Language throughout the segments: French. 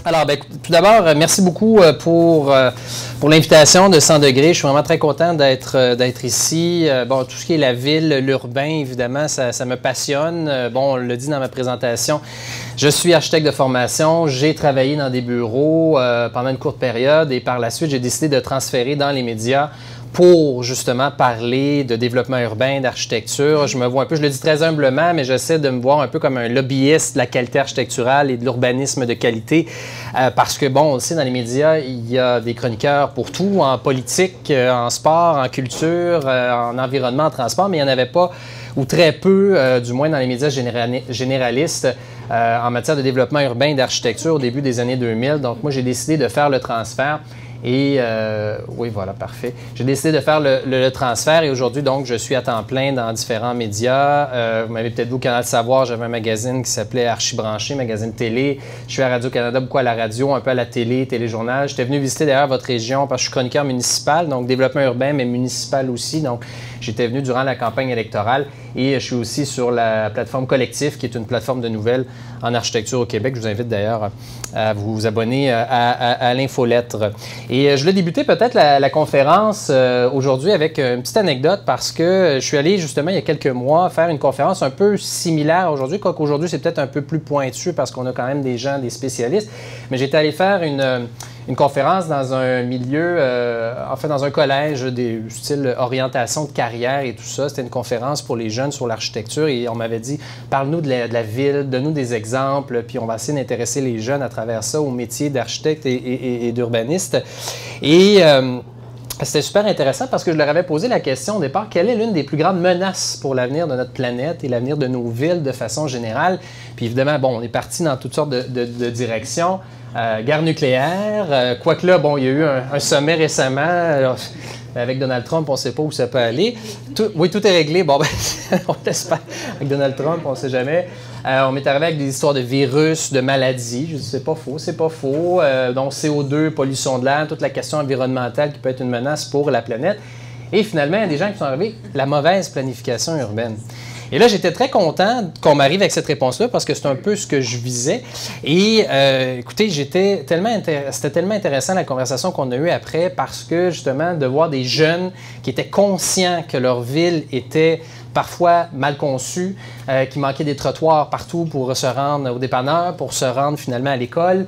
Alors, tout d'abord, merci beaucoup pour l'invitation de 100 degrés. Je suis vraiment très content d'être ici. Bon, tout ce qui est la ville, l'urbain, évidemment, ça me passionne. Bon, on l'a dit dans ma présentation, je suis architecte de formation. J'ai travaillé dans des bureaux pendant une courte période et par la suite, j'ai décidé de transférer dans les médias pour justement parler de développement urbain, d'architecture. Je me vois un peu, je le dis très humblement, mais j'essaie de me voir un peu comme un lobbyiste de la qualité architecturale et de l'urbanisme de qualité. Parce que, bon, on le sait, dans les médias, il y a des chroniqueurs pour tout, en politique, en sport, en culture, en environnement, en transport, mais il n'y en avait pas, ou très peu, du moins dans les médias généralistes, en matière de développement urbain et d'architecture au début des années 2000. Donc, moi, j'ai décidé de faire le transfert. Et oui, voilà, parfait. J'ai décidé de faire le transfert et aujourd'hui, donc, je suis à temps plein dans différents médias. Vous m'avez peut-être vu au Canal Savoir, j'avais un magazine qui s'appelait Archibranché, magazine télé. Je suis à Radio-Canada, beaucoup à la radio, un peu à la télé, téléjournal. J'étais venu visiter d'ailleurs votre région parce que je suis chroniqueur municipal, donc développement urbain, mais municipal aussi. Donc, j'étais venu durant la campagne électorale et je suis aussi sur la plateforme Collectif, qui est une plateforme de nouvelles en architecture au Québec. Je vous invite d'ailleurs à vous abonner à l'infolettre. Et je l'ai débuté peut-être la conférence aujourd'hui avec une petite anecdote parce que je suis allé justement il y a quelques mois faire une conférence un peu similaire aujourd'hui, quoique aujourd'hui c'est peut-être un peu plus pointu parce qu'on a quand même des gens, des spécialistes, mais j'étais allé faire une conférence dans un milieu, en fait dans un collège du style orientation de carrière et tout ça. C'était une conférence pour les jeunes sur l'architecture et on m'avait dit « Parle-nous de la ville, donne-nous des exemples, puis on va essayer d'intéresser les jeunes à travers ça au métier d'architecte et d'urbaniste. » Et c'était super intéressant parce que je leur avais posé la question au départ, quelle est l'une des plus grandes menaces pour l'avenir de notre planète et l'avenir de nos villes de façon générale? Puis évidemment, bon, on est parti dans toutes sortes de directions. Guerre nucléaire, quoique là, bon, il y a eu un sommet récemment. Alors, avec Donald Trump, on ne sait pas où ça peut aller. Oui, tout est réglé. Bon, ben, on l'espère. Avec Donald Trump, on ne sait jamais. On m'est arrivé avec des histoires de virus, de maladies. Je dis, c'est pas faux, c'est pas faux. Donc, CO2, pollution de l'air, toute la question environnementale qui peut être une menace pour la planète. Et finalement, il y a des gens qui sont arrivés, la mauvaise planification urbaine. Et là, j'étais très content qu'on m'arrive avec cette réponse-là parce que c'est un peu ce que je visais. Et écoutez, c'était tellement intéressant la conversation qu'on a eue après parce que justement, de voir des jeunes qui étaient conscients que leur ville était parfois mal conçue, qui manquait des trottoirs partout pour se rendre au dépanneur, pour se rendre finalement à l'école,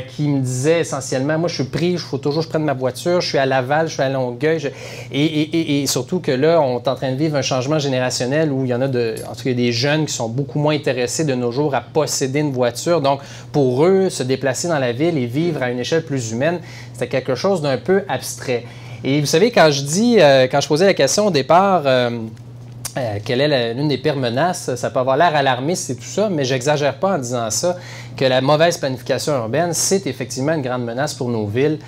qui me disaient essentiellement, moi je suis pris, il faut toujours que je prenne ma voiture, je suis à Laval, je suis à Longueuil, et surtout que là, on est en train de vivre un changement générationnel où il y en a en tout cas des jeunes qui sont beaucoup moins intéressés de nos jours à posséder une voiture. Donc pour eux, se déplacer dans la ville et vivre à une échelle plus humaine, c'était quelque chose d'un peu abstrait. Et vous savez, quand je posais la question au départ, quelle est l'une des pires menaces? Ça peut avoir l'air alarmiste et tout ça, mais j'exagère pas en disant ça, que la mauvaise planification urbaine, c'est effectivement une grande menace pour nos villes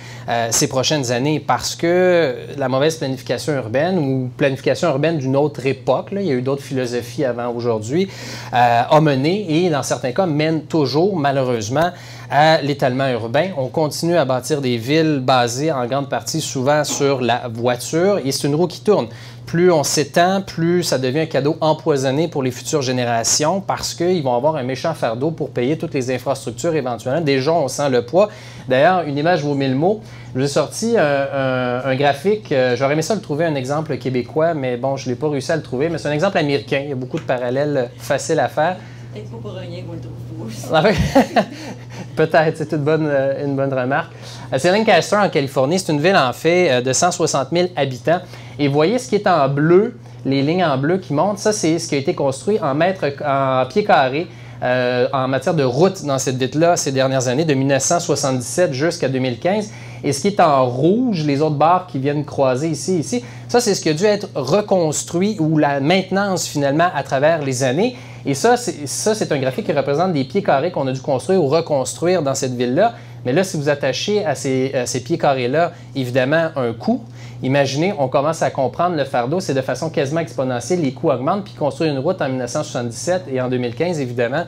ces prochaines années parce que la mauvaise planification urbaine ou planification urbaine d'une autre époque, là, il y a eu d'autres philosophies avant aujourd'hui, a mené et dans certains cas mène toujours malheureusement à l'étalement urbain. On continue à bâtir des villes basées en grande partie souvent sur la voiture et c'est une roue qui tourne. Plus on s'étend, plus ça devient un cadeau empoisonné pour les futures générations parce qu'ils vont avoir un méchant fardeau pour payer toutes les infrastructures éventuellement. Déjà, on sent le poids. D'ailleurs, une image vaut 1000 mots. Je vous ai sorti un graphique. J'aurais aimé ça le trouver un exemple québécois, mais bon, je n'ai pas réussi à le trouver. Mais c'est un exemple américain. Il y a beaucoup de parallèles faciles à faire. Peut-être pas pour rien qu'on le trouve aussi. Peut-être, c'est une bonne remarque. C'est Lancaster, en Californie. C'est une ville, en fait, de 160 000 habitants. Et vous voyez ce qui est en bleu, les lignes en bleu qui montent, ça, c'est ce qui a été construit en pieds carrés en matière de route dans cette ville-là ces dernières années, de 1977 jusqu'à 2015. Et ce qui est en rouge, les autres barres qui viennent croiser ici, ça, c'est ce qui a dû être reconstruit ou la maintenance, finalement, à travers les années. Et ça, c'est un graphique qui représente des pieds carrés qu'on a dû construire ou reconstruire dans cette ville-là. Mais là, si vous attachez à ces pieds carrés-là, évidemment, un coût, imaginez, on commence à comprendre le fardeau, c'est de façon quasiment exponentielle, les coûts augmentent, puis construire une route en 1977 et en 2015, évidemment,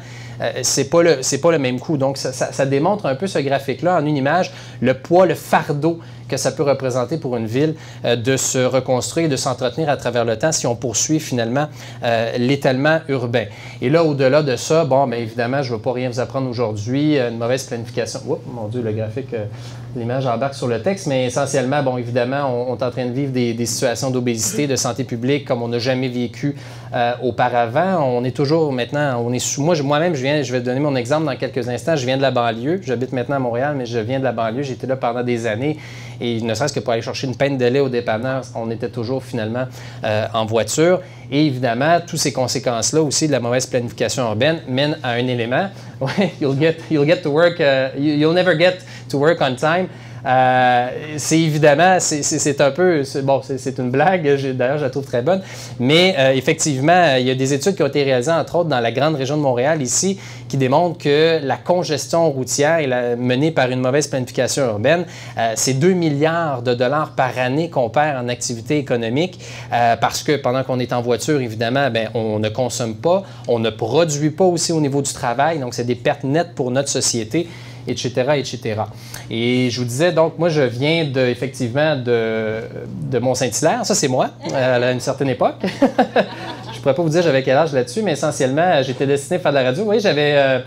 c'est pas le même coût. Donc, ça démontre un peu ce graphique-là en une image, le poids, le fardeau que ça peut représenter pour une ville de se reconstruire, de s'entretenir à travers le temps si on poursuit finalement l'étalement urbain. Et là, au-delà de ça, bon, bien évidemment, je ne vais pas rien vous apprendre aujourd'hui, une mauvaise planification. Oups, mon Dieu, le graphique, l'image embarque sur le texte, mais essentiellement, bon, évidemment, on est en train de vivre des situations d'obésité, de santé publique comme on n'a jamais vécu auparavant. On est toujours maintenant, moi-même, je vais donner mon exemple dans quelques instants, je viens de la banlieue, j'habite maintenant à Montréal, mais je viens de la banlieue, j'étais là pendant des années. Et ne serait-ce que pour aller chercher une pinte de lait au dépanneur, on était toujours finalement en voiture. Et évidemment, toutes ces conséquences-là aussi de la mauvaise planification urbaine mènent à un élément. You'll get to work, you'll never get to work on time. C'est évidemment, c'est un peu, bon, c'est une blague, d'ailleurs je la trouve très bonne, mais effectivement, il y a des études qui ont été réalisées, entre autres, dans la grande région de Montréal, ici, qui démontrent que la congestion routière menée par une mauvaise planification urbaine, c'est 2 milliards de dollars par année qu'on perd en activité économique, parce que pendant qu'on est en voiture, évidemment, bien, on ne consomme pas, on ne produit pas aussi au niveau du travail, donc c'est des pertes nettes pour notre société, etc., etc. Et je vous disais, donc, moi, je viens effectivement de Mont-Saint-Hilaire. Ça, c'est moi, à une certaine époque. Je ne pourrais pas vous dire j'avais quel âge là-dessus, mais essentiellement, j'étais destiné à faire de la radio. Vous voyez, j'avais,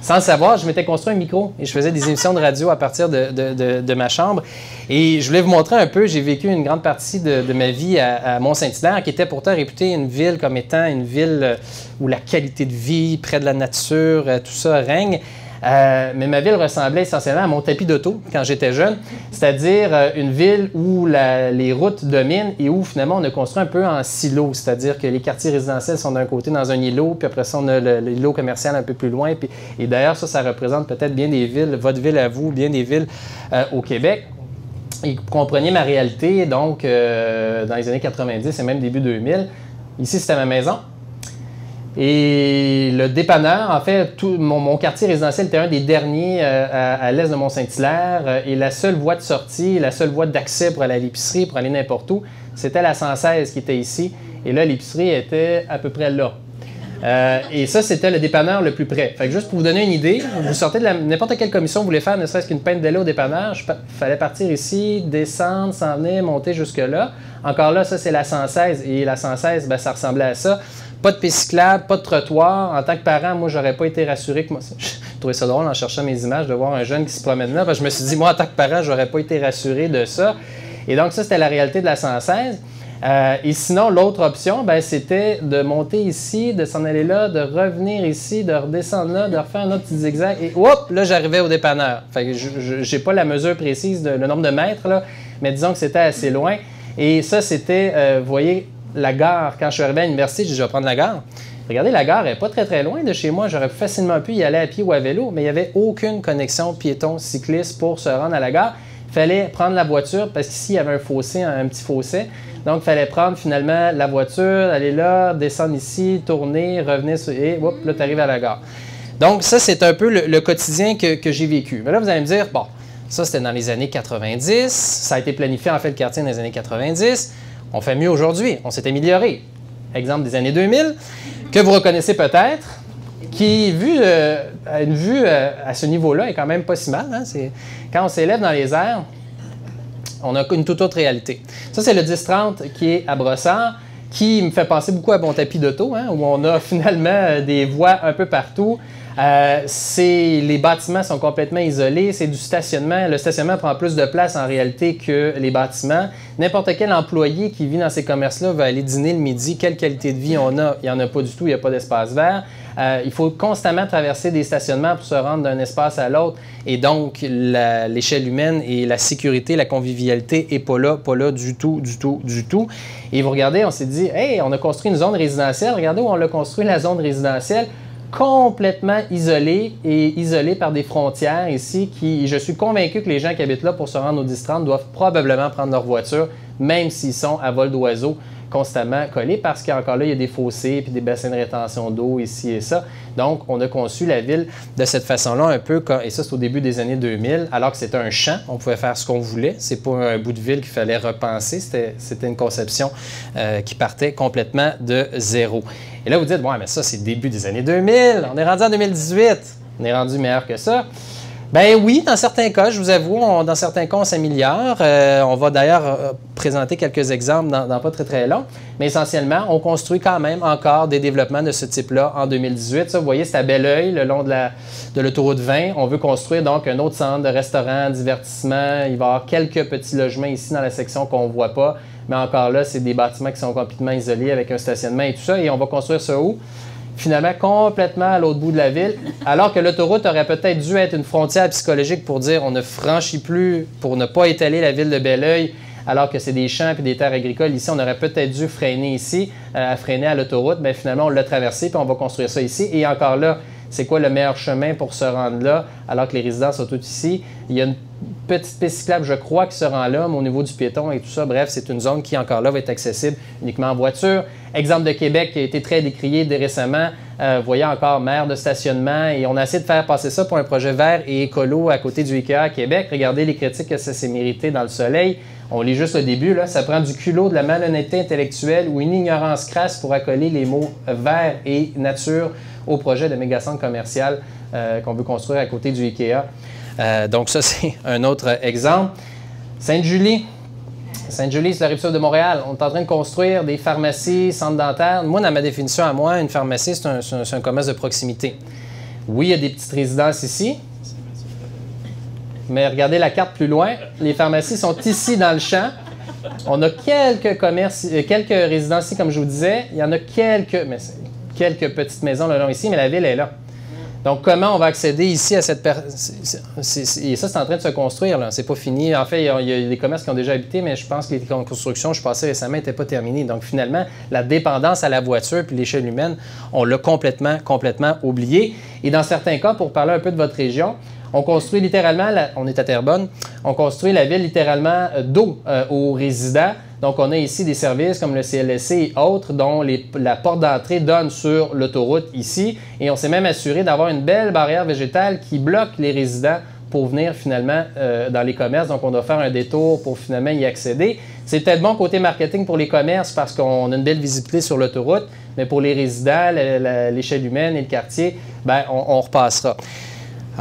sans le savoir, je m'étais construit un micro et je faisais des émissions de radio à partir de ma chambre. Et je voulais vous montrer un peu, j'ai vécu une grande partie de ma vie à Mont-Saint-Hilaire, qui était pourtant réputée une ville comme étant une ville où la qualité de vie, près de la nature, tout ça règne. Mais ma ville ressemblait essentiellement à mon tapis d'auto quand j'étais jeune, c'est-à-dire une ville où les routes dominent et où finalement on a construit un peu en silo, c'est-à-dire que les quartiers résidentiels sont d'un côté dans un îlot, puis après ça on a l'îlot commercial un peu plus loin. Et d'ailleurs ça représente peut-être bien des villes, votre ville à vous, bien des villes au Québec. Et vous compreniez ma réalité, donc dans les années 90 et même début 2000. Ici c'était ma maison. Et le dépanneur, en fait, mon quartier résidentiel était un des derniers à l'est de Mont-Saint-Hilaire et la seule voie de sortie, la seule voie d'accès pour aller à l'épicerie, pour aller n'importe où, c'était la 116 qui était ici. Et là, l'épicerie était à peu près là. Et ça, c'était le dépanneur le plus près. Fait que juste pour vous donner une idée, vous sortez de n'importe quelle commission vous voulez faire, ne serait-ce qu'une pinte de lait au dépanneur, il fallait partir ici, descendre, s'en venir, monter jusque-là. Encore là, ça, c'est la 116. Et la 116, bien, ça ressemblait à ça. Pas de piste cyclable, pas de trottoir. En tant que parent, moi, j'aurais pas été rassuré que moi. Je trouvais ça drôle en cherchant mes images de voir un jeune qui se promène là. Parce que je me suis dit, moi, en tant que parent, j'aurais pas été rassuré de ça. Et donc, ça, c'était la réalité de la 116. Et sinon, l'autre option, ben, c'était de monter ici, de s'en aller là, de revenir ici, de redescendre là, de refaire un autre petit zigzag. Et hop, là, j'arrivais au dépanneur. Fait que je n'ai pas la mesure précise, le nombre de mètres, là, mais disons que c'était assez loin. Et ça, c'était, vous voyez, la gare. Quand je suis arrivé à l'université, j'ai dit, je vais prendre la gare. Regardez, la gare n'est pas très, très loin de chez moi. J'aurais facilement pu y aller à pied ou à vélo, mais il n'y avait aucune connexion piéton-cycliste pour se rendre à la gare. Il fallait prendre la voiture parce qu'ici, il y avait un fossé, un petit fossé. Donc, il fallait prendre finalement la voiture, aller là, descendre ici, tourner, revenir et hop, là, tu arrives à la gare. Donc, ça, c'est un peu le quotidien que j'ai vécu. Mais là, vous allez me dire, bon, ça, c'était dans les années 90. Ça a été planifié, en fait, le quartier dans les années 90. On fait mieux aujourd'hui. On s'est amélioré. Exemple des années 2000, que vous reconnaissez peut-être, qui, une vue à ce niveau-là, est quand même pas si mal. Hein? Quand on s'élève dans les airs, on a une toute autre réalité. Ça, c'est le 10-30 qui est à Brossard, qui me fait penser beaucoup à mon tapis d'auto, hein, où on a finalement des voies un peu partout. Les bâtiments sont complètement isolés, c'est du stationnement. Le stationnement prend plus de place en réalité que les bâtiments. N'importe quel employé qui vit dans ces commerces-là va aller dîner le midi. Quelle qualité de vie on a? Il n'y en a pas du tout, il n'y a pas d'espace vert. Il faut constamment traverser des stationnements pour se rendre d'un espace à l'autre. Et donc, l'échelle humaine et la sécurité, la convivialité n'est pas là du tout, du tout, du tout. Et vous regardez, on s'est dit, hey, on a construit une zone résidentielle. Regardez où on l'a construit, la zone résidentielle. Complètement isolé et isolé par des frontières ici je suis convaincu que les gens qui habitent là pour se rendre au 10-30 doivent probablement prendre leur voiture, même s'ils sont à vol d'oiseau, constamment collé parce qu'encore là, il y a des fossés puis des bassins de rétention d'eau ici et ça. Donc, on a conçu la ville de cette façon-là un peu, et ça, c'est au début des années 2000, alors que c'était un champ, on pouvait faire ce qu'on voulait. C'est pas un bout de ville qu'il fallait repenser, c'était une conception qui partait complètement de zéro. Et là, vous dites, ouais, mais ça, c'est le début des années 2000, on est rendu en 2018, on est rendu meilleur que ça. Ben oui, dans certains cas, je vous avoue, dans certains cas, on s'améliore. On va d'ailleurs présenter quelques exemples dans pas très, très long. Mais essentiellement, on construit quand même encore des développements de ce type-là en 2018. Ça, vous voyez, c'est à Belleuil, le long de l'autoroute 20. On veut construire donc un autre centre de restaurant, divertissement. Il va y avoir quelques petits logements ici dans la section qu'on ne voit pas. Mais encore là, c'est des bâtiments qui sont complètement isolés avec un stationnement et tout ça. Et on va construire ça où? Finalement complètement à l'autre bout de la ville, alors que l'autoroute aurait peut-être dû être une frontière psychologique pour dire on ne franchit plus, pour ne pas étaler la ville de Belleuil, alors que c'est des champs et des terres agricoles. Ici, on aurait peut-être dû freiner ici, freiner à l'autoroute. Bien, finalement, on l'a traversé, puis on va construire ça ici. Et encore là, c'est quoi le meilleur chemin pour se rendre là, alors que les résidents sont tous ici? Il y a une petite piste cyclable, je crois, qui se rend là, mais au niveau du piéton et tout ça, bref, c'est une zone qui, encore là, va être accessible uniquement en voiture. Exemple de Québec qui a été très décrié récemment. Vous voyez encore maire de stationnement et on a essayé de faire passer ça pour un projet vert et écolo à côté du IKEA à Québec. Regardez les critiques que ça s'est mérité dans le soleil. On lit juste le début, là. Ça prend du culot, de la malhonnêteté intellectuelle ou une ignorance crasse pour accoler les mots vert et nature au projet de méga-centre commercial qu'on veut construire à côté du IKEA. Donc ça, c'est un autre exemple. Sainte-Julie. Sainte-Julie, c'est la rive sud de Montréal. On est en train de construire des pharmacies, centres dentaires. Moi, dans ma définition à moi, une pharmacie, c'est un commerce de proximité. Oui, il y a des petites résidences ici, mais regardez la carte plus loin. Les pharmacies sont ici dans le champ. On a quelques commerces, quelques résidences ici, comme je vous disais. Il y en a quelques petites maisons le long ici, mais la ville est là. Donc, comment on va accéder ici à cette... Et ça, c'est en train de se construire, là. C'est pas fini. En fait, il y a des commerces qui ont déjà habité, mais je pense que les constructions, je passais récemment, n'étaient pas terminées. Donc, finalement, la dépendance à la voiture puis l'échelle humaine, on l'a complètement oublié. Et dans certains cas, pour parler un peu de votre région, on construit littéralement, on est à Terrebonne, on construit la ville littéralement d'eau aux résidents. Donc, on a ici des services comme le CLSC et autres dont la porte d'entrée donne sur l'autoroute ici. Et on s'est même assuré d'avoir une belle barrière végétale qui bloque les résidents pour venir finalement dans les commerces. Donc, on doit faire un détour pour finalement y accéder. C'est peut-être bon côté marketing pour les commerces parce qu'on a une belle visibilité sur l'autoroute, mais pour les résidents, l'échelle humaine et le quartier, bien, on repassera.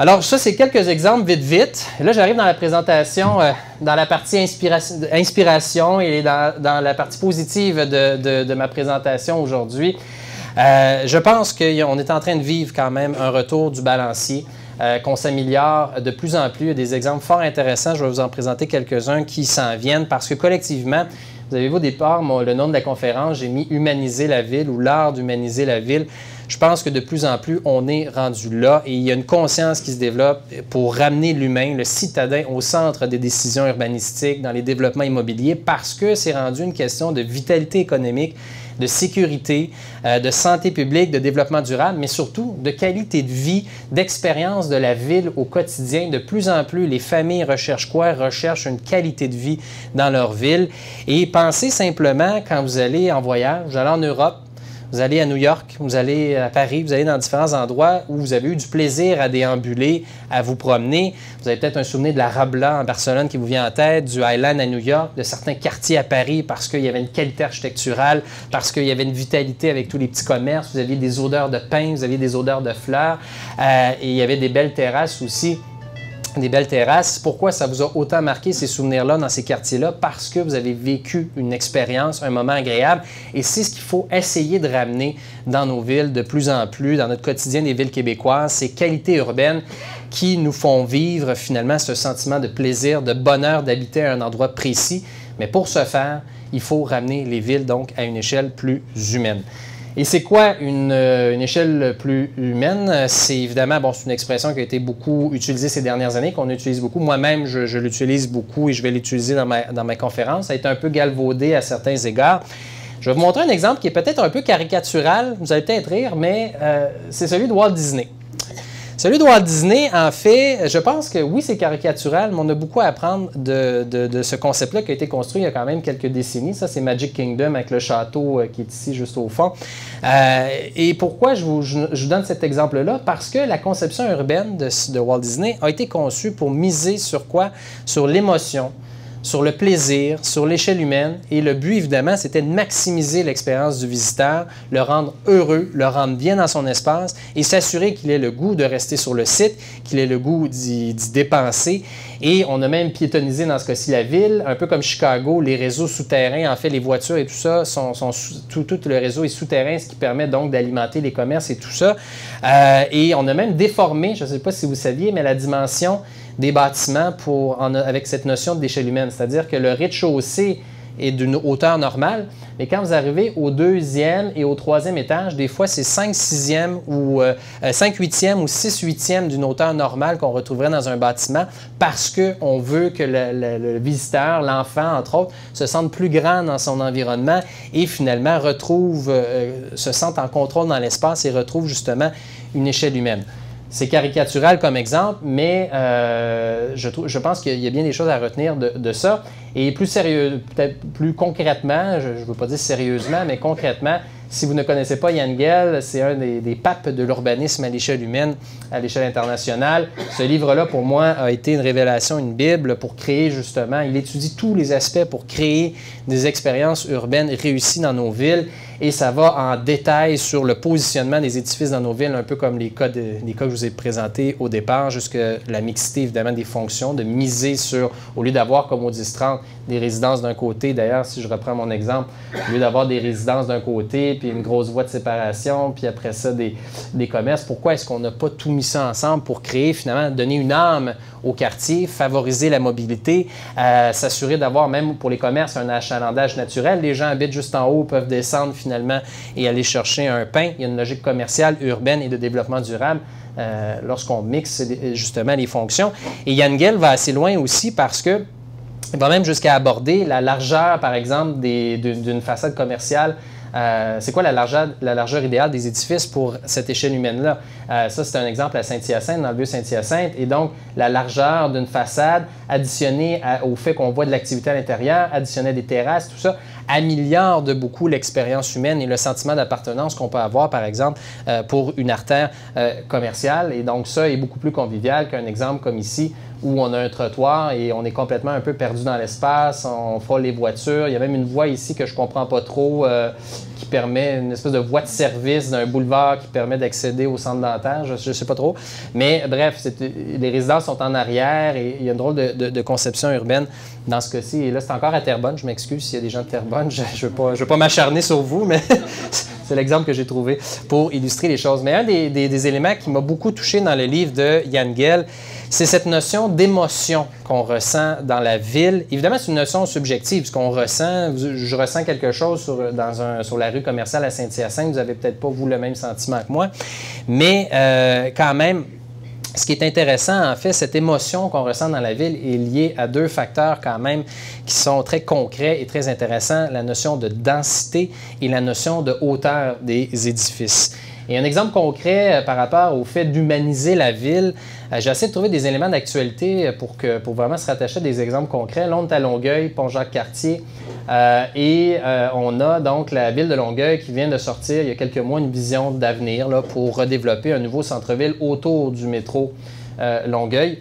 Alors, ça, c'est quelques exemples vite. Et là, j'arrive dans la présentation, dans la partie inspiration et dans la partie positive de ma présentation aujourd'hui. Je pense qu'on est en train de vivre quand même un retour du balancier, qu'on s'améliore de plus en plus. Il y a des exemples fort intéressants. Je vais vous en présenter quelques-uns qui s'en viennent parce que collectivement, vous avez vu au départ, le nom de la conférence, j'ai mis « Humaniser la ville » ou « l'art d'humaniser la ville ». Je pense que de plus en plus, on est rendu là et il y a une conscience qui se développe pour ramener l'humain, le citadin, au centre des décisions urbanistiques, dans les développements immobiliers, parce que c'est rendu une question de vitalité économique, de sécurité, de santé publique, de développement durable, mais surtout de qualité de vie, d'expérience de la ville au quotidien. De plus en plus, les familles recherchent quoi? Recherchent une qualité de vie dans leur ville. Et pensez simplement, quand vous allez en voyage, vous allez en Europe, vous allez à New York, vous allez à Paris, vous allez dans différents endroits où vous avez eu du plaisir à déambuler, à vous promener. Vous avez peut-être un souvenir de la Rabla en Barcelone qui vous vient en tête, du Highland à New York, de certains quartiers à Paris parce qu'il y avait une qualité architecturale, parce qu'il y avait une vitalité avec tous les petits commerces. Vous aviez des odeurs de pain, vous aviez des odeurs de fleurs et il y avait des belles terrasses aussi. Des belles terrasses. Pourquoi ça vous a autant marqué ces souvenirs-là dans ces quartiers-là? Parce que vous avez vécu une expérience, un moment agréable. Et c'est ce qu'il faut essayer de ramener dans nos villes de plus en plus, dans notre quotidien des villes québécoises, ces qualités urbaines qui nous font vivre finalement ce sentiment de plaisir, de bonheur d'habiter à un endroit précis. Mais pour ce faire, il faut ramener les villes donc à une échelle plus humaine. Et c'est quoi une échelle plus humaine? C'est évidemment, bon, c'est une expression qui a été beaucoup utilisée ces dernières années, qu'on utilise beaucoup. Moi-même, je l'utilise beaucoup et je vais l'utiliser dans ma conférence. Ça a été un peu galvaudé à certains égards. Je vais vous montrer un exemple qui est peut-être un peu caricatural. Vous allez peut-être rire, mais c'est celui de Walt Disney. Celui de Walt Disney, en fait, je pense que oui, c'est caricatural, mais on a beaucoup à apprendre de ce concept-là qui a été construit il y a quand même quelques décennies. Ça, c'est Magic Kingdom avec le château qui est ici juste au fond. Et pourquoi je vous donne cet exemple-là? Parce que la conception urbaine de Walt Disney a été conçue pour miser sur quoi? Sur l'émotion, sur le plaisir, sur l'échelle humaine. Et le but, évidemment, c'était de maximiser l'expérience du visiteur, le rendre heureux, le rendre bien dans son espace et s'assurer qu'il ait le goût de rester sur le site, qu'il ait le goût d'y dépenser. Et on a même piétonnisé dans ce cas-ci la ville, un peu comme Chicago, les réseaux souterrains, en fait, les voitures et tout ça, tout le réseau est souterrain, ce qui permet donc d'alimenter les commerces et tout ça. Et on a même déformé, je ne sais pas si vous saviez, mais la dimension des bâtiments avec cette notion d'échelle humaine. C'est-à-dire que le rez-de-chaussée est d'une hauteur normale, mais quand vous arrivez au 2e et au 3e étage, des fois c'est 5/6e ou 5/8e ou 6/8e d'une hauteur normale qu'on retrouverait dans un bâtiment parce qu'on veut que le visiteur, l'enfant entre autres, se sente plus grand dans son environnement et finalement se sente en contrôle dans l'espace et retrouve justement une échelle humaine. C'est caricatural comme exemple, mais je pense qu'il y a bien des choses à retenir de ça. Et plus sérieux, peut-être plus concrètement, je ne veux pas dire sérieusement, mais concrètement, si vous ne connaissez pas Jan Gehl, c'est un des papes de l'urbanisme à l'échelle humaine, à l'échelle internationale. Ce livre-là, pour moi, a été une révélation, une Bible pour créer justement, il étudie tous les aspects pour créer des expériences urbaines réussies dans nos villes. Et ça va en détail sur le positionnement des édifices dans nos villes, un peu comme les cas que je vous ai présentés au départ, jusqu'à la mixité évidemment des fonctions, de miser sur, au lieu d'avoir comme au 10-30 des résidences d'un côté, d'ailleurs si je reprends mon exemple, au lieu d'avoir des résidences d'un côté, puis une grosse voie de séparation, puis après ça des commerces, pourquoi est-ce qu'on n'a pas tout mis ça ensemble pour créer finalement, donner une âme au quartier, favoriser la mobilité, s'assurer d'avoir même pour les commerces un achalandage naturel. Les gens habitent juste en haut, peuvent descendre finalement et aller chercher un pain. Il y a une logique commerciale, urbaine et de développement durable lorsqu'on mixe justement les fonctions. Et Jan Gehl va assez loin aussi parce que il va même jusqu'à aborder la largeur, par exemple, d'une façade commerciale. C'est quoi la largeur idéale des édifices pour cette échelle humaine-là? Ça, c'est un exemple à Saint-Hyacinthe, dans le vieux Saint-Hyacinthe. Et donc, la largeur d'une façade additionnée au fait qu'on voit de l'activité à l'intérieur, additionnée à des terrasses, tout ça, améliore de beaucoup l'expérience humaine et le sentiment d'appartenance qu'on peut avoir, par exemple, pour une artère commerciale. Et donc, ça est beaucoup plus convivial qu'un exemple comme ici, où on a un trottoir et on est complètement un peu perdu dans l'espace, on frôle les voitures. Il y a même une voie ici que je ne comprends pas trop qui permet une espèce de voie de service d'un boulevard qui permet d'accéder au centre dentaire, je ne sais pas trop. Mais bref, les résidences sont en arrière et il y a une drôle de conception urbaine dans ce cas-ci. Et là, c'est encore à Terrebonne, je m'excuse s'il y a des gens de Terrebonne, je ne veux pas m'acharner sur vous, mais c'est l'exemple que j'ai trouvé pour illustrer les choses. Mais un des éléments qui m'a beaucoup touché dans le livre de Jan Gehl, c'est cette notion d'émotion qu'on ressent dans la ville. Évidemment, c'est une notion subjective. Ce qu'on ressent, je ressens quelque chose sur la rue commerciale à Saint-Hyacinthe. Vous n'avez peut-être pas, vous, le même sentiment que moi. Mais quand même, ce qui est intéressant, en fait, cette émotion qu'on ressent dans la ville est liée à deux facteurs quand même qui sont très concrets et très intéressants, la notion de densité et la notion de hauteur des édifices. Et un exemple concret par rapport au fait d'humaniser la ville, j'ai essayé de trouver des éléments d'actualité pour vraiment se rattacher à des exemples concrets. Là, on est à Longueuil, Pont-Jacques-Cartier, et on a donc la ville de Longueuil qui vient de sortir il y a quelques mois une vision d'avenir pour redévelopper un nouveau centre-ville autour du métro Longueuil.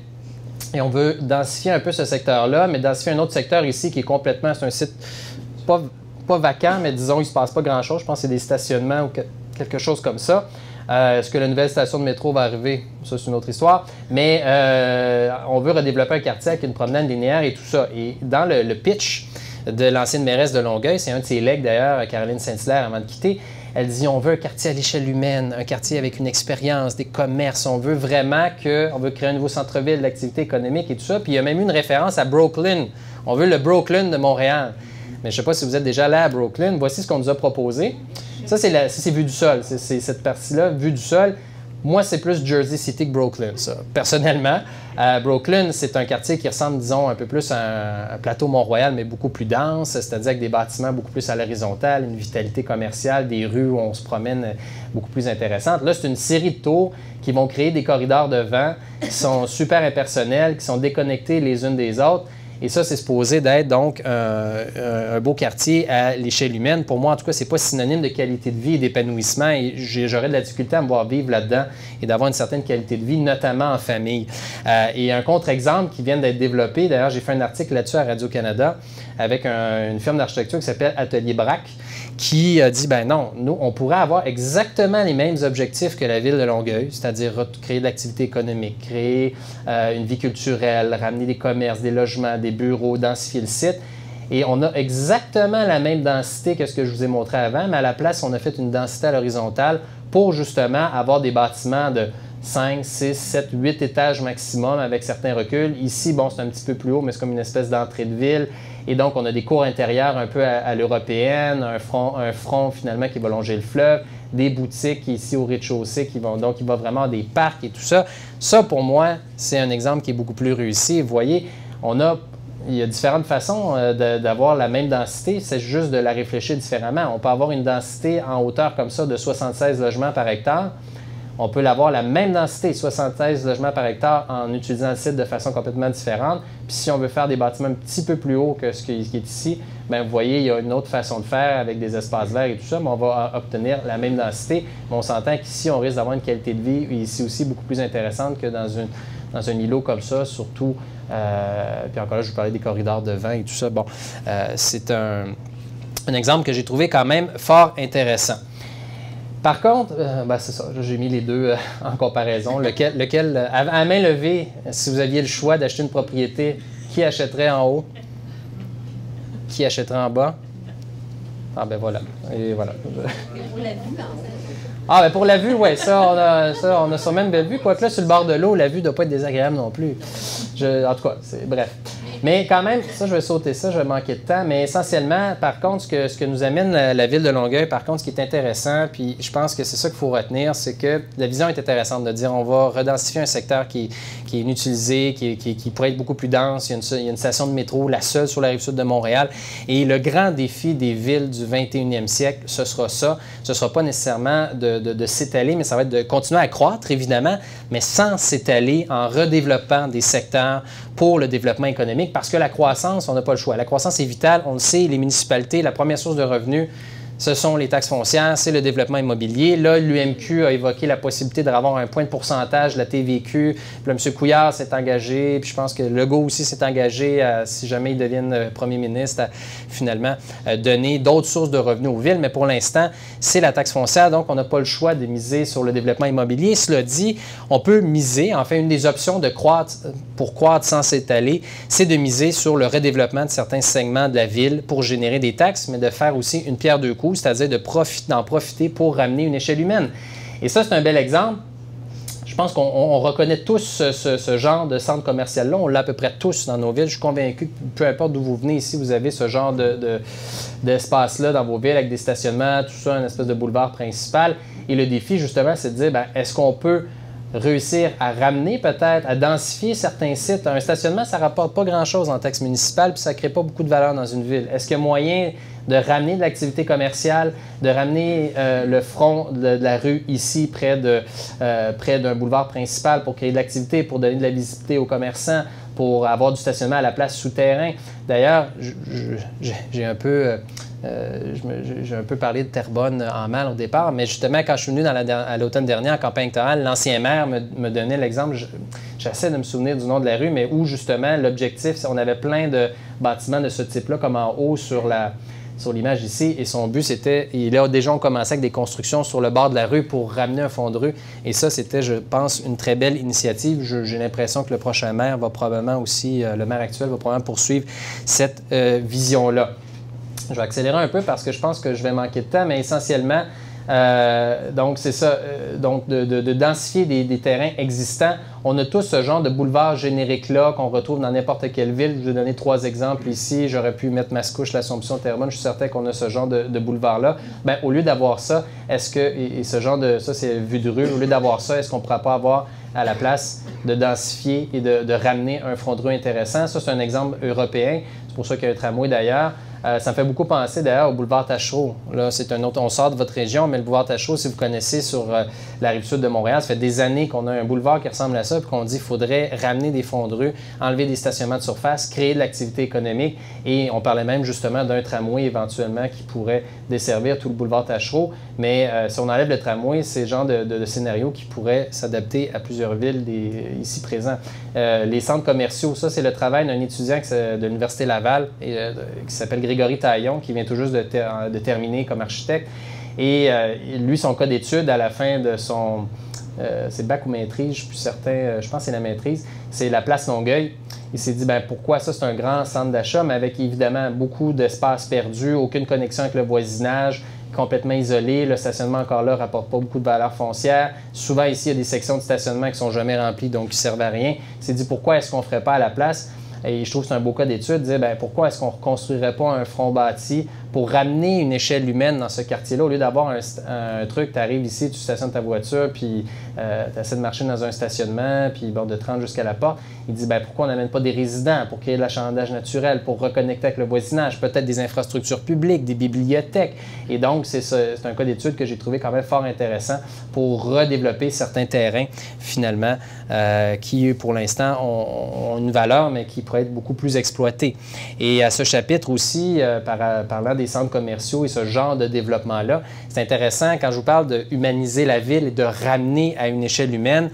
Et on veut densifier un peu ce secteur-là, mais densifier un autre secteur ici qui est complètement, c'est un site pas vacant, mais disons, il ne se passe pas grand-chose. Je pense que c'est des stationnements ou quelque chose comme ça. Est-ce que la nouvelle station de métro va arriver? Ça, c'est une autre histoire. Mais on veut redévelopper un quartier avec une promenade linéaire et tout ça. Et dans le pitch de l'ancienne mairesse de Longueuil, c'est un de ses legs d'ailleurs, Caroline Saint-Hilaire, avant de quitter, elle dit on veut un quartier à l'échelle humaine, un quartier avec une expérience, des commerces. On veut vraiment on veut créer un nouveau centre-ville, l'activité économique et tout ça. Puis il y a même eu une référence à Brooklyn. On veut le Brooklyn de Montréal. Mais je ne sais pas si vous êtes déjà allé à Brooklyn. Voici ce qu'on nous a proposé. Ça, c'est vue du sol. C'est cette partie-là, vue du sol. Moi, c'est plus Jersey City que Brooklyn, ça, personnellement. Brooklyn, c'est un quartier qui ressemble, disons, un peu plus à un plateau Mont-Royal, mais beaucoup plus dense, c'est-à-dire avec des bâtiments beaucoup plus à l'horizontale, une vitalité commerciale, des rues où on se promène beaucoup plus intéressantes. Là, c'est une série de tours qui vont créer des corridors de vent qui sont super impersonnels, qui sont déconnectés les unes des autres. Et ça, c'est supposé d'être donc un beau quartier à l'échelle humaine. Pour moi, en tout cas, ce n'est pas synonyme de qualité de vie et d'épanouissement. Et j'aurais de la difficulté à me voir vivre là-dedans et d'avoir une certaine qualité de vie, notamment en famille. Et un contre-exemple qui vient d'être développé, d'ailleurs, j'ai fait un article là-dessus à Radio-Canada avec une firme d'architecture qui s'appelle Atelier Braque, qui a dit, ben non, nous, on pourrait avoir exactement les mêmes objectifs que la ville de Longueuil, c'est-à-dire créer de l'activité économique, créer une vie culturelle, ramener des commerces, des logements, des bureaux, densifier le site. Et on a exactement la même densité que ce que je vous ai montré avant, mais à la place, on a fait une densité à l'horizontale pour justement avoir des bâtiments de 5, 6, 7, 8 étages maximum avec certains reculs. Ici, bon, c'est un petit peu plus haut, mais c'est comme une espèce d'entrée de ville. Et donc, on a des cours intérieurs un peu à l'européenne, un front finalement qui va longer le fleuve, des boutiques ici au rez-de-chaussée qui vont, donc il va vraiment avoir des parcs et tout ça. Ça, pour moi, c'est un exemple qui est beaucoup plus réussi. Vous voyez, il y a différentes façons d'avoir la même densité, c'est juste de la réfléchir différemment. On peut avoir une densité en hauteur comme ça de 76 logements par hectare. On peut l'avoir la même densité, 76 logements par hectare, en utilisant le site de façon complètement différente. Puis si on veut faire des bâtiments un petit peu plus hauts que ce qui est ici, bien, vous voyez, il y a une autre façon de faire avec des espaces verts et tout ça, mais on va obtenir la même densité. Mais on s'entend qu'ici, on risque d'avoir une qualité de vie ici aussi beaucoup plus intéressante que dans un îlot comme ça, surtout. Puis encore là, je vous parlais des corridors de vent et tout ça. Bon, c'est un exemple que j'ai trouvé quand même fort intéressant. Par contre, c'est ça, j'ai mis les deux en comparaison. Lequel à main levée, si vous aviez le choix d'acheter une propriété, qui achèterait en haut? Qui achèterait en bas? Ah ben voilà. Et voilà. Pour la vue, en fait. Ah ben pour la vue, oui, ça, on a sûrement une belle vue. Quoique là, sur le bord de l'eau, la vue ne doit pas être désagréable non plus. En tout cas, bref. Mais quand même, ça, je vais sauter ça, je vais manquer de temps. Mais essentiellement, par contre, ce que nous amène la ville de Longueuil, par contre, ce qui est intéressant, puis je pense que c'est ça qu'il faut retenir, c'est que la vision est intéressante de dire on va redensifier un secteur qui est inutilisé, qui pourrait être beaucoup plus dense. Il y a une station de métro, la seule sur la rive sud de Montréal. Et le grand défi des villes du 21e siècle, ce sera ça. Ce ne sera pas nécessairement de s'étaler, mais ça va être de continuer à croître, évidemment, mais sans s'étaler en redéveloppant des secteurs pour le développement économique, parce que la croissance, on n'a pas le choix. La croissance est vitale, on le sait, les municipalités, la première source de revenus, ce sont les taxes foncières, c'est le développement immobilier. Là, l'UMQ a évoqué la possibilité d'avoir un point de pourcentage de la TVQ. Puis là, M. Couillard s'est engagé, puis je pense que Legault aussi s'est engagé, si jamais il devienne premier ministre, à finalement donner d'autres sources de revenus aux villes. Mais pour l'instant, c'est la taxe foncière, donc on n'a pas le choix de miser sur le développement immobilier. Cela dit, on peut miser, en fait, une des options pour croître sans s'étaler, c'est de miser sur le redéveloppement de certains segments de la ville pour générer des taxes, mais de faire aussi une pierre deux coups, c'est-à-dire d'en profiter pour ramener une échelle humaine. Et ça, c'est un bel exemple. Je pense qu'on reconnaît tous ce genre de centre commercial-là. On l'a à peu près tous dans nos villes. Je suis convaincu que peu importe d'où vous venez ici, vous avez ce genre d'espace-là dans vos villes avec des stationnements, tout ça, une espèce de boulevard principal. Et le défi, justement, c'est de dire, est-ce qu'on peut réussir à ramener peut-être, à densifier certains sites? Un stationnement, ça ne rapporte pas grand-chose en taxe municipale, puis ça ne crée pas beaucoup de valeur dans une ville. Est-ce qu'il y a moyen de ramener de l'activité commerciale, de ramener le front de la rue ici, près d'un boulevard principal pour créer de l'activité, pour donner de la visibilité aux commerçants, pour avoir du stationnement à la place souterrain? D'ailleurs, j'ai un peu parlé de Terrebonne en mal au départ, mais justement, quand je suis venu à l'automne dernier en campagne électorale, l'ancien maire me donnait l'exemple, j'essaie de me souvenir du nom de la rue, mais où justement l'objectif, on avait plein de bâtiments de ce type-là, comme en haut sur l'image ici, et son but, c'était, déjà on commençait avec des constructions sur le bord de la rue pour ramener un fond de rue, et ça, c'était, je pense, une très belle initiative. J'ai l'impression que le prochain maire va probablement aussi, le maire actuel va probablement poursuivre cette vision-là. Je vais accélérer un peu parce que je pense que je vais manquer de temps, mais essentiellement, Donc, c'est ça. Donc, de densifier des terrains existants. On a tous ce genre de boulevard générique-là qu'on retrouve dans n'importe quelle ville. Je vais donner 3 exemples ici. J'aurais pu mettre Mascouche, l'Assomption, Terrebonne. Je suis certain qu'on a ce genre de boulevard-là. Bien, au lieu d'avoir ça, est-ce que, et ce genre de, ça c'est vue de rue, au lieu d'avoir ça, est-ce qu'on ne pourra pas avoir à la place de densifier et de ramener un front de rue intéressant? Ça, c'est un exemple européen. C'est pour ça qu'il y a un tramway d'ailleurs. Ça me fait beaucoup penser d'ailleurs au boulevard Taschereau. Là, c'est un autre, on sort de votre région, mais le boulevard Taschereau, si vous connaissez sur la rive sud de Montréal, ça fait des années qu'on a un boulevard qui ressemble à ça, puis qu'on dit qu'il faudrait ramener des fonds de rue, enlever des stationnements de surface, créer de l'activité économique. Et on parlait même justement d'un tramway éventuellement qui pourrait desservir tout le boulevard Taschereau. Mais si on enlève le tramway, c'est le genre de scénario qui pourrait s'adapter à plusieurs villes ici présents. Les centres commerciaux, ça, c'est le travail d'un étudiant de l'Université Laval qui s'appelle Grégory Taillon, qui vient tout juste de terminer comme architecte. Et lui, son cas d'étude à la fin de son... c'est bac ou maîtrise, je ne suis plus certain, je pense que c'est la maîtrise, c'est la place Longueuil. Il s'est dit, bien, pourquoi ça, c'est un grand centre d'achat, mais avec évidemment beaucoup d'espace perdu, aucune connexion avec le voisinage, complètement isolé, le stationnement encore là ne rapporte pas beaucoup de valeur foncière. Souvent ici, il y a des sections de stationnement qui ne sont jamais remplies, donc qui ne servent à rien. Il s'est dit, pourquoi est-ce qu'on ne ferait pas à la place? Et je trouve que c'est un beau cas d'étude, dire bien, pourquoi est-ce qu'on ne reconstruirait pas un front bâti pour ramener une échelle humaine dans ce quartier-là, au lieu d'avoir un truc, tu arrives ici, tu stationnes ta voiture, puis tu essaies de marcher dans un stationnement, puis bon, de te rendre jusqu'à la porte. Il dit, bien, pourquoi on n'amène pas des résidents pour créer de l'achalandage naturel, pour reconnecter avec le voisinage, peut-être des infrastructures publiques, des bibliothèques. Et donc, c'est un cas d'étude que j'ai trouvé quand même fort intéressant pour redévelopper certains terrains, finalement, qui, pour l'instant, ont une valeur, mais qui pourraient être beaucoup plus exploités. Et à ce chapitre aussi, parlant des centres commerciaux et ce genre de développement-là, c'est intéressant quand je vous parle de humaniser la ville et de ramener à une échelle humaine.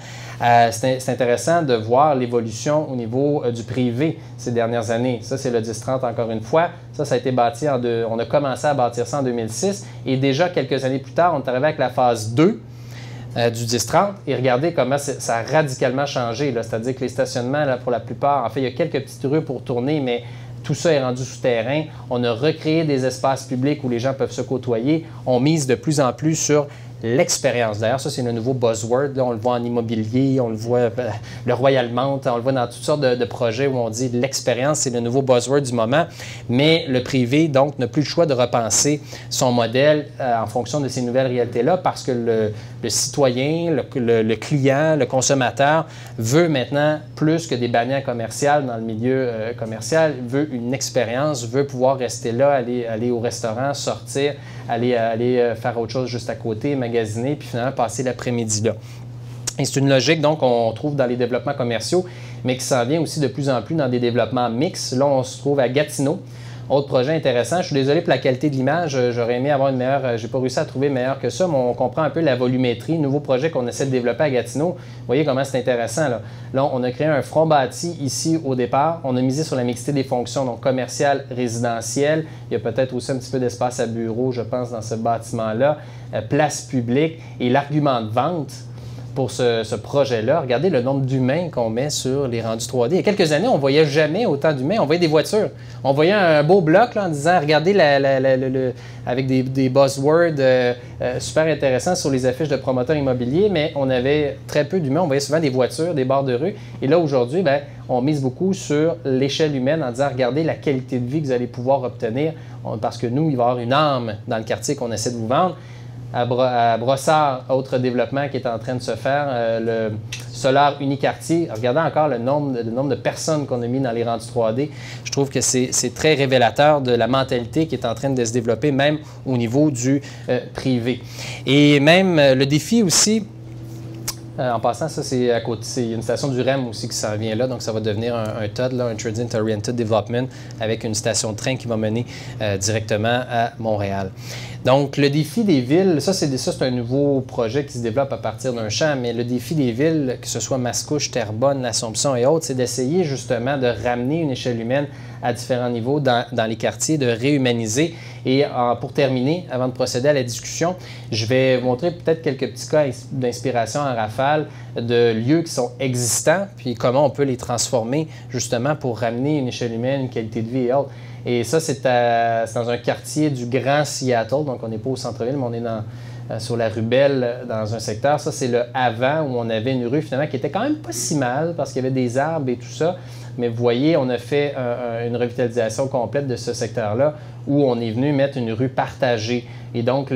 C'est intéressant de voir l'évolution au niveau du privé ces dernières années. Ça, c'est le 10-30 encore une fois. Ça a été bâti on a commencé à bâtir ça en 2006 et déjà quelques années plus tard, on est arrivé avec la phase 2 du 10-30 et regardez comment ça a radicalement changé. C'est-à-dire que les stationnements, là, pour la plupart, en fait, il y a quelques petites rues pour tourner, mais tout ça est rendu souterrain. On a recréé des espaces publics où les gens peuvent se côtoyer. On mise de plus en plus sur l'expérience. D'ailleurs, ça, c'est le nouveau buzzword. Là, on le voit en immobilier, on le voit le Royal Mount, on le voit dans toutes sortes de projets où on dit l'expérience, c'est le nouveau buzzword du moment. Mais le privé, donc, n'a plus le choix de repenser son modèle en fonction de ces nouvelles réalités-là parce que le citoyen, le client, le consommateur veut maintenant plus que des bannières commerciales dans le milieu commercial, veut une expérience, veut pouvoir rester là, aller au restaurant, sortir, aller faire autre chose juste à côté, magasiner, puis finalement passer l'après-midi là. Et c'est une logique donc qu'on trouve dans les développements commerciaux, mais qui s'en vient aussi de plus en plus dans des développements mixtes. Là, on se trouve à Gatineau. Autre projet intéressant. Je suis désolé pour la qualité de l'image. J'aurais aimé avoir une meilleure... J'ai pas réussi à trouver meilleure que ça, mais on comprend un peu la volumétrie. Nouveau projet qu'on essaie de développer à Gatineau. Vous voyez comment c'est intéressant. Là, on a créé un front bâti ici au départ. On a misé sur la mixité des fonctions, donc commercial, résidentiel. Il y a peut-être aussi un petit peu d'espace à bureau, je pense, dans ce bâtiment-là. Place publique. Et l'argument de vente pour ce projet-là, regardez le nombre d'humains qu'on met sur les rendus 3D. Il y a quelques années, on ne voyait jamais autant d'humains. On voyait des voitures. On voyait un beau bloc là, en disant, regardez, avec des buzzwords super intéressants sur les affiches de promoteurs immobiliers, mais on avait très peu d'humains. On voyait souvent des voitures, des bords de rue. Et là, aujourd'hui, on mise beaucoup sur l'échelle humaine en disant, regardez la qualité de vie que vous allez pouvoir obtenir. Parce que nous, il va y avoir une âme dans le quartier qu'on essaie de vous vendre. À Brossard, autre développement qui est en train de se faire, le Solar Unicartier. Regardez encore le nombre de personnes qu'on a mis dans les rendus 3D. Je trouve que c'est très révélateur de la mentalité qui est en train de se développer, même au niveau du privé. Et même le défi aussi, en passant, ça c'est à côté, il y a une station du REM aussi qui s'en vient là, donc ça va devenir un TOD, là, un Transit Oriented Development, avec une station de train qui va mener directement à Montréal. Donc, le défi des villes, ça c'est un nouveau projet qui se développe à partir d'un champ, mais le défi des villes, que ce soit Mascouche, Terrebonne, l'Assomption et autres, c'est d'essayer justement de ramener une échelle humaine à différents niveaux dans les quartiers, de réhumaniser. Et pour terminer, avant de procéder à la discussion, je vais vous montrer peut-être quelques petits cas d'inspiration en rafale de lieux qui sont existants, puis comment on peut les transformer justement pour ramener une échelle humaine, une qualité de vie et autres. Et ça, c'est dans un quartier du Grand Seattle, donc on n'est pas au centre-ville, mais on est sur la rue Belle dans un secteur. Ça, c'est le avant où on avait une rue finalement qui était quand même pas si mal parce qu'il y avait des arbres et tout ça. Mais vous voyez, on a fait une revitalisation complète de ce secteur-là où on est venu mettre une rue partagée. Et donc,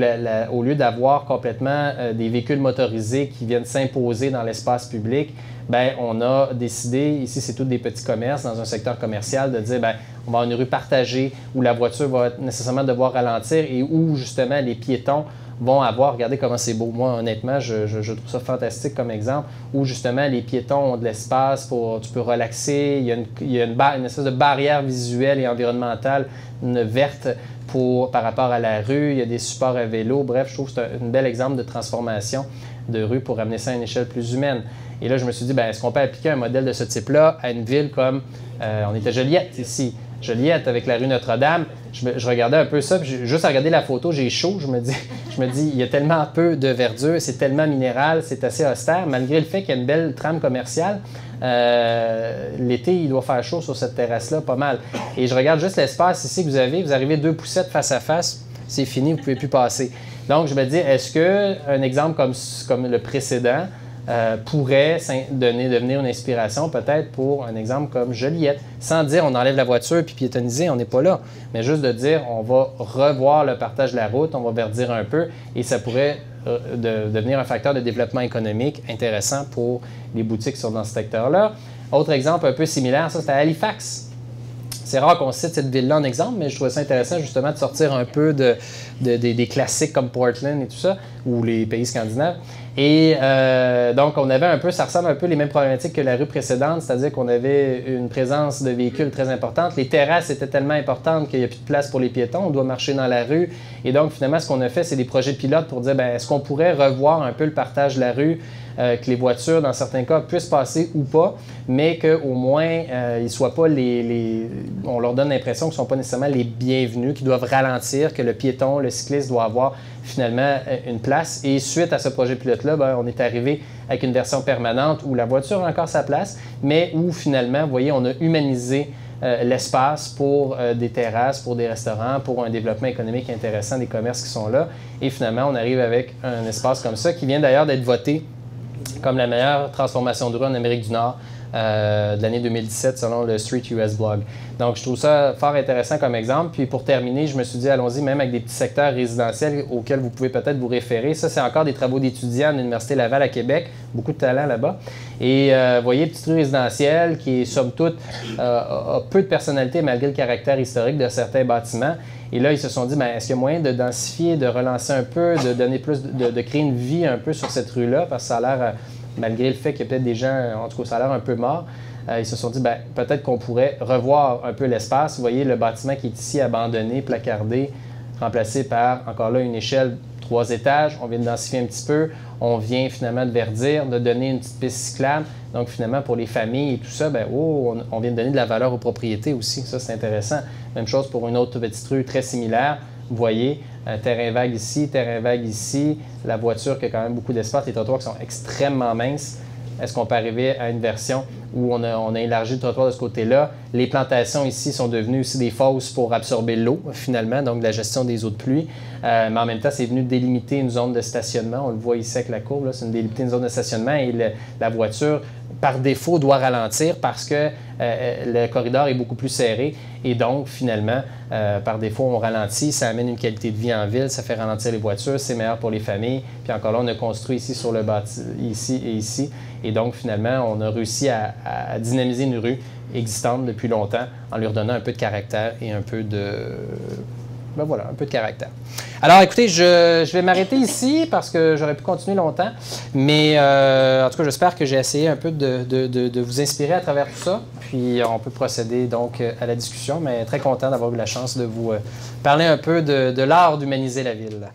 au lieu d'avoir complètement des véhicules motorisés qui viennent s'imposer dans l'espace public, bien, on a décidé, ici c'est tous des petits commerces dans un secteur commercial, de dire, bien, on va avoir une rue partagée où la voiture va nécessairement devoir ralentir et où justement les piétons vont avoir, regardez comment c'est beau. Moi, honnêtement, je trouve ça fantastique comme exemple, où justement les piétons ont de l'espace pour, tu peux relaxer, il y a une espèce de barrière visuelle et environnementale verte par rapport à la rue, il y a des supports à vélo, bref, je trouve que c'est un bel exemple de transformation de rue pour amener ça à une échelle plus humaine. Et là, je me suis dit, bien, est-ce qu'on peut appliquer un modèle de ce type-là à une ville comme, on était Joliette ici, Joliette avec la rue Notre-Dame, je regardais un peu ça, puis juste à regarder la photo, j'ai chaud, je me dis, il y a tellement peu de verdure, c'est tellement minéral, c'est assez austère, malgré le fait qu'il y a une belle trame commerciale. L'été, il doit faire chaud sur cette terrasse-là, pas mal. Et je regarde juste l'espace ici que vous arrivez 2 poussettes face à face, c'est fini, vous ne pouvez plus passer. Donc, je me dis, est-ce qu'un exemple comme le précédent pourrait devenir une inspiration peut-être pour un exemple comme Joliette, sans dire on enlève la voiture puis piétoniser, on n'est pas là, mais juste de dire on va revoir le partage de la route, on va verdir un peu et ça pourrait devenir un facteur de développement économique intéressant pour les boutiques qui sont dans ce secteur-là. Autre exemple un peu similaire, ça c'est à Halifax. C'est rare qu'on cite cette ville-là en exemple, mais je trouvais ça intéressant justement de sortir un peu des classiques comme Portland et tout ça, ou les pays scandinaves. Et donc, on avait un peu, ça ressemble un peu les mêmes problématiques que la rue précédente, c'est-à-dire qu'on avait une présence de véhicules très importante. Les terrasses étaient tellement importantes qu'il n'y a plus de place pour les piétons, on doit marcher dans la rue. Et donc, finalement, ce qu'on a fait, c'est des projets pilotes pour dire, bien, est-ce qu'on pourrait revoir un peu le partage de la rue, que les voitures, dans certains cas, puissent passer ou pas, mais qu'au moins, ils soient pas on leur donne l'impression qu'ils ne sont pas nécessairement les bienvenus, qu'ils doivent ralentir, que le piéton, le cycliste doit avoir finalement une place. Et suite à ce projet pilote-là, bien, on est arrivé avec une version permanente où la voiture a encore sa place, mais où finalement, vous voyez, on a humanisé l'espace pour des terrasses, pour des restaurants, pour un développement économique intéressant des commerces qui sont là. Et finalement, on arrive avec un espace comme ça qui vient d'ailleurs d'être voté comme la meilleure transformation de rue en Amérique du Nord de l'année 2017 selon le Street US Blog. Donc, je trouve ça fort intéressant comme exemple. Puis pour terminer, je me suis dit, allons-y même avec des petits secteurs résidentiels auxquels vous pouvez peut-être vous référer. Ça, c'est encore des travaux d'étudiants à l'Université Laval à Québec. Beaucoup de talent là-bas. Et vous voyez, petite rue résidentielle qui, somme toute, a peu de personnalité malgré le caractère historique de certains bâtiments. Et là, ils se sont dit, bien, est-ce qu'il y a moyen de densifier, de relancer un peu, de donner plus, de créer une vie un peu sur cette rue-là, parce que ça a l'air, malgré le fait qu'il y a peut-être des gens, en tout cas, ça a l'air un peu mort, ils se sont dit, bien, peut-être qu'on pourrait revoir un peu l'espace. Vous voyez, le bâtiment qui est ici abandonné, placardé, remplacé par, encore là, une échelle 3 étages. On vient de densifier un petit peu. On vient finalement de verdir, de donner une petite piste cyclable. Donc, finalement, pour les familles et tout ça, bien, on vient de donner de la valeur aux propriétés aussi. Ça, c'est intéressant. Même chose pour une autre petite rue très similaire. Vous voyez, terrain vague ici, la voiture qui a quand même beaucoup d'espace, les trottoirs qui sont extrêmement minces. Est-ce qu'on peut arriver à une version où on a élargi le trottoir de ce côté-là? Les plantations ici sont devenues aussi des fosses pour absorber l'eau, finalement, donc la gestion des eaux de pluie. Mais en même temps, c'est venu délimiter une zone de stationnement. On le voit ici avec la courbe, c'est délimiter une zone de stationnement et la voiture, par défaut, doit ralentir parce que le corridor est beaucoup plus serré. Et donc, finalement, par défaut, on ralentit. Ça amène une qualité de vie en ville, ça fait ralentir les voitures, c'est meilleur pour les familles. Puis encore là, on a construit ici sur le bâti, ici et ici. Et donc, finalement, on a réussi à dynamiser une rue existante depuis longtemps en lui redonnant un peu de caractère et un peu de... Ben voilà, un peu de caractère. Alors, écoutez, je vais m'arrêter ici parce que j'aurais pu continuer longtemps. Mais en tout cas, j'espère que j'ai essayé un peu de vous inspirer à travers tout ça. Puis, on peut procéder donc à la discussion. Mais très content d'avoir eu la chance de vous parler un peu de l'art d'humaniser la ville.